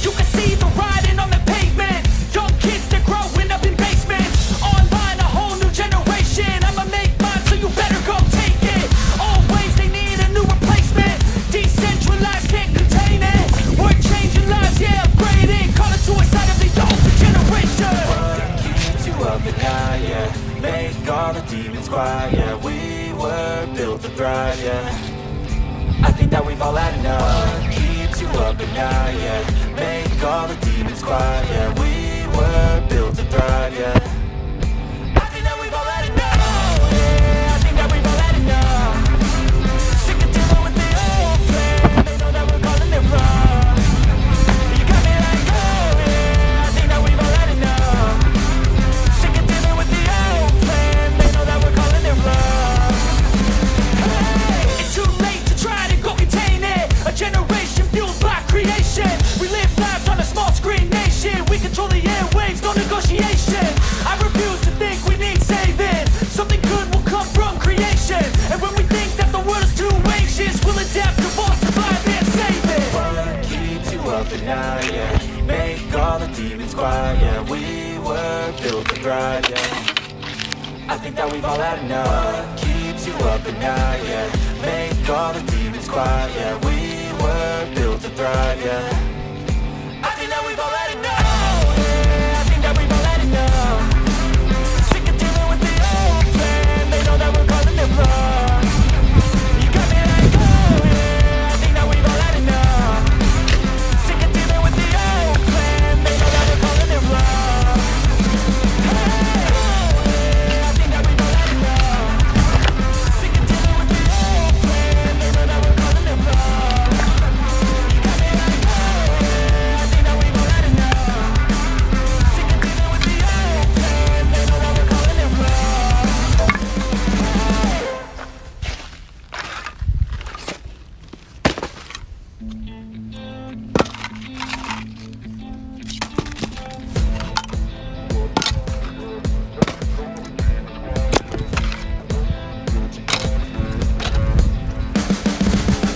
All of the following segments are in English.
You can see the writing on the pavement. Young kids, they're growing up in basements. Online, a whole new generation. I'ma make mine, so you better go take it. Always, they need a new replacement. Decentralized, can't contain it. We're changing lives, yeah, upgrading. Call it suicide of the older generation. What keeps you up at night, yeah? Make all the demons quiet, yeah. We were built to thrive, yeah. I think that we've all had enough. What keeps you up at night, yeah? Make all the demons quiet, yeah. We were built to thrive, yeah. I think that we've all had enough. Yeah, I think that we've all had enough. Sick of dealing with the old plan. They know that we're calling it wrong. You got me like, oh yeah, I think that we've all had enough. Sick of dealing with the old plan. They know that we're calling it wrong. Hey, it's too late to try to go contain it. A generation fueled by creation. We live lives on a small screen nation. We control the airwaves, no negotiation. I refuse to think we need saving. Something good will come from creation. And when we think that the world is too anxious, we'll adapt, evolve, survive, and save it. What keeps you up at night, yeah? Make all the demons quiet, yeah. We were built to thrive, yeah. I think that we've all had enough. What keeps you up at night, yeah? Make all the demons quiet, yeah. We were built to thrive, yeah. I think that we've all had enough. Yeah, I think that we've all had enough. Sick of dealing with the old plan. They know that we're calling it wrong. You got me like, oh yeah, I think that we've all had enough. Sick of dealing with the old plan. They know that we're calling it wrong. Hey, oh yeah, I think that we've all had enough. Sick of dealing with the old plan. They know that we're calling it wrong. You got me like, oh yeah, I think that we've all had enough. Sick of dealing with the old plan. They know that we're calling it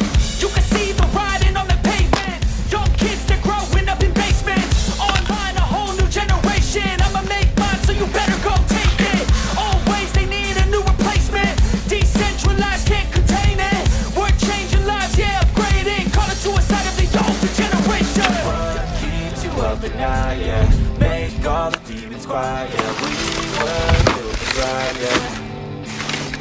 wrong. You can see the writing on the pavement. Young kids, they're growing up in basements. Online, a whole new generation. I'ma make mine, so you better go take it. Always, they need a new replacement. Decentralized, can't contain it. We're changing lives, yeah, upgrading. Call it suicide of the older generation. What keeps you up at night, yeah? Make all the demons quiet, yeah. We were built to thrive, yeah.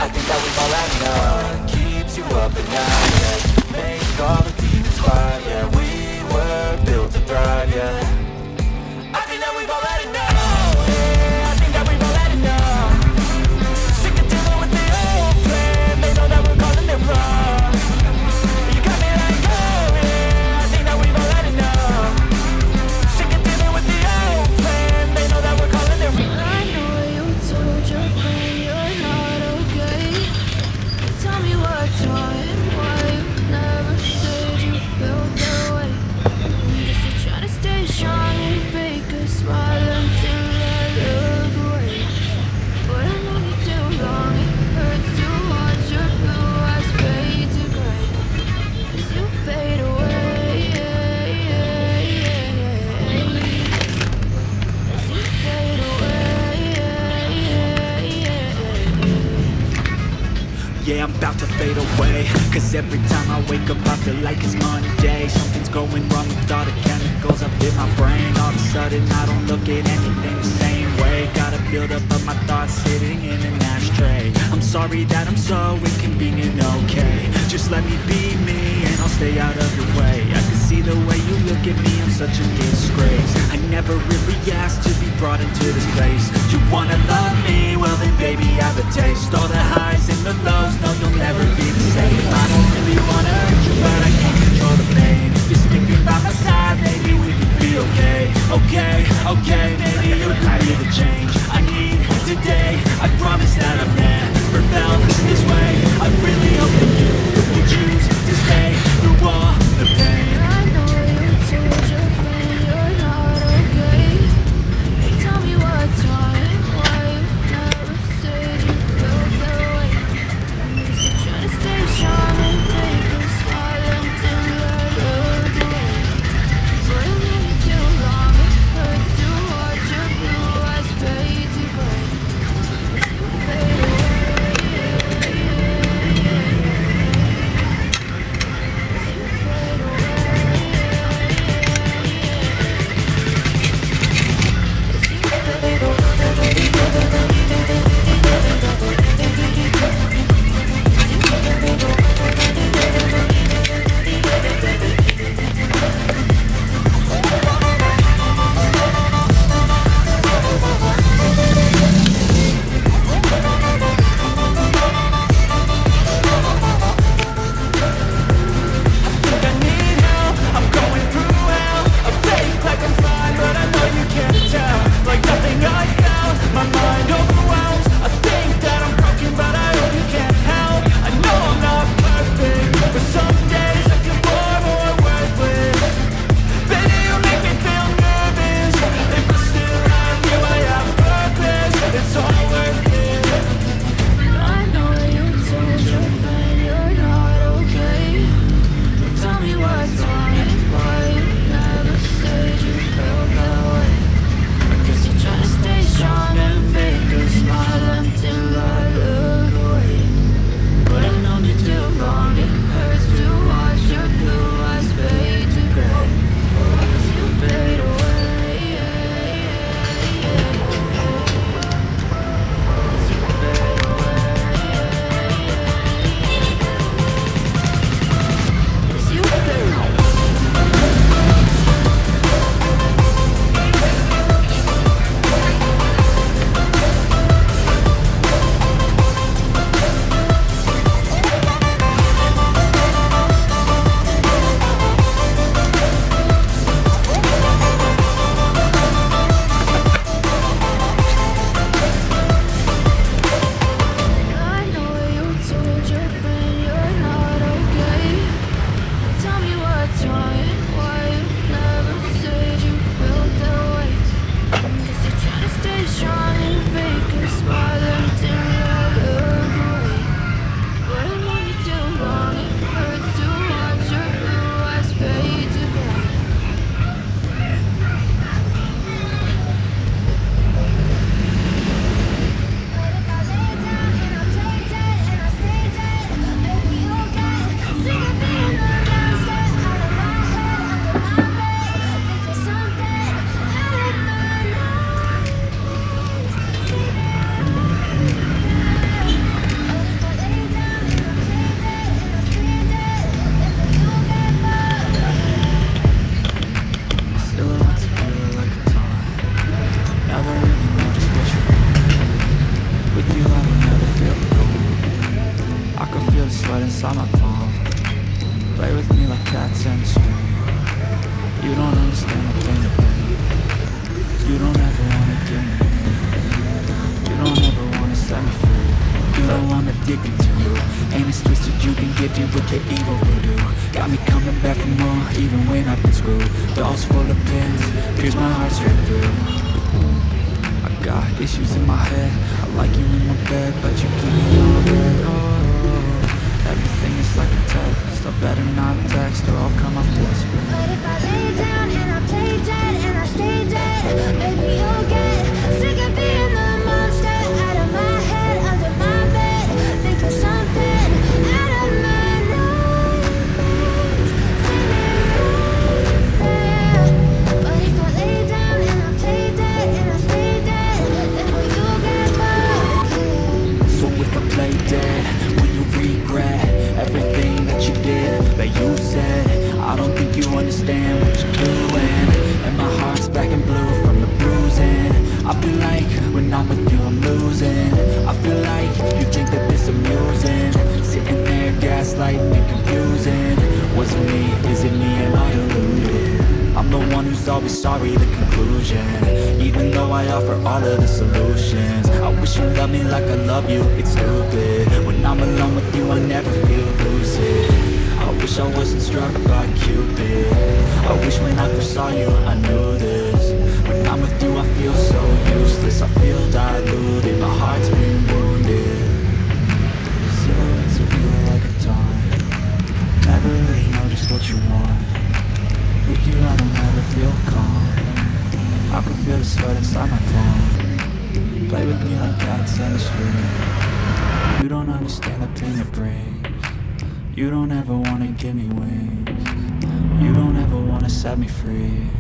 I think that we've all had enough. What keeps you up at night, yeah? Make all the demons quiet, yeah. We were built to thrive, yeah. I think that we've all had enough. Yeah, I think that we've all had enough. Sick of dealing with the old plan. They know that we're calling it wrong. You got me like, oh yeah, I think that we've all had enough. Sick of dealing with the old plan. They know that we're calling it wrong. I know you told your friend you're not okay. Tell me what's wrong, why you never said you felt that way. Guess you're trying to stay strong and fake a smile until I look away. But I know you too long, it hurts to watch your blue eyes fade to gray as you fade away. As you fade away. Yeah, I'm about to fade away. Cause every time I wake up I feel like it's Monday. Something's going wrong with all the chemicals up in my brain. All of a sudden I don't look at anything the same way. Gotta build up of my thoughts sitting in an ashtray. I'm sorry that I'm so inconvenient, okay. Just let me be me and I'll stay out of your way. I can see the way you look at me, I'm such a disgrace. I never really asked to be brought into this place. You wanna love me? Well then baby I have a taste. All the highs and the lows, no you'll never be the same. I don't really wanna hurt you but I can't control the pain. If you're sticking by my side, maybe we could be okay. Okay, maybe you could be the change I need today. I promise that I've never felt this way. I really hope that you will choose to stay through all the pain. I know you told your friend you're not okay. Tell me what's wrong, why you never said you felt that way. Guess you're trying to stay strong and inside my palm. Play with me like cats and the street. You don't understand the pain of pain. You don't ever wanna give me pain. You don't ever wanna set me free. You know I'm addicted to you. Ain't as twisted, you can get it with the evil voodoo. Got me coming back for more, even when I've been screwed. Dolls full of pins, pierce my heart straight through. I got issues in my head. I like you in my bed, but you keep me on red. Oh, everything is like a test. I better not text or I'll come off desperate. But if I lay down and I play dead and I stay dead, maybe you'll get sick of being the monster out of my head, under my bed. Think you're something out of my nightmares, standing right there. But if I lay down and I play dead and I stay dead, then will you get bored again? So if I play dead, will you regret everything that you did, that you said? I don't think you understand what you're doing, and my heart's black and blue from the bruising. I feel like when I'm with you I'm losing. I feel like you think that this amusing, sitting there gaslighting and confusing. Was it me? Is it me? Am I deluded? I'm the one who's always sorry, the conclusion. Even though I offer all of the solutions, I wish you loved me like I love you, it's stupid. When I'm alone with you I never feel lucid. I wish I wasn't struck by Cupid. I wish when I first saw you I knew this. When I'm with you I feel so useless. I feel diluted, my heart's been wounded. Silhouettes of you are like a taunt. Never really know just what you want. With you I don't ever feel calm. I can feel the sweat inside my palm. Play with me like cats on the street. You don't understand the pain it brings. You don't ever wanna give me wings. You don't ever wanna set me free.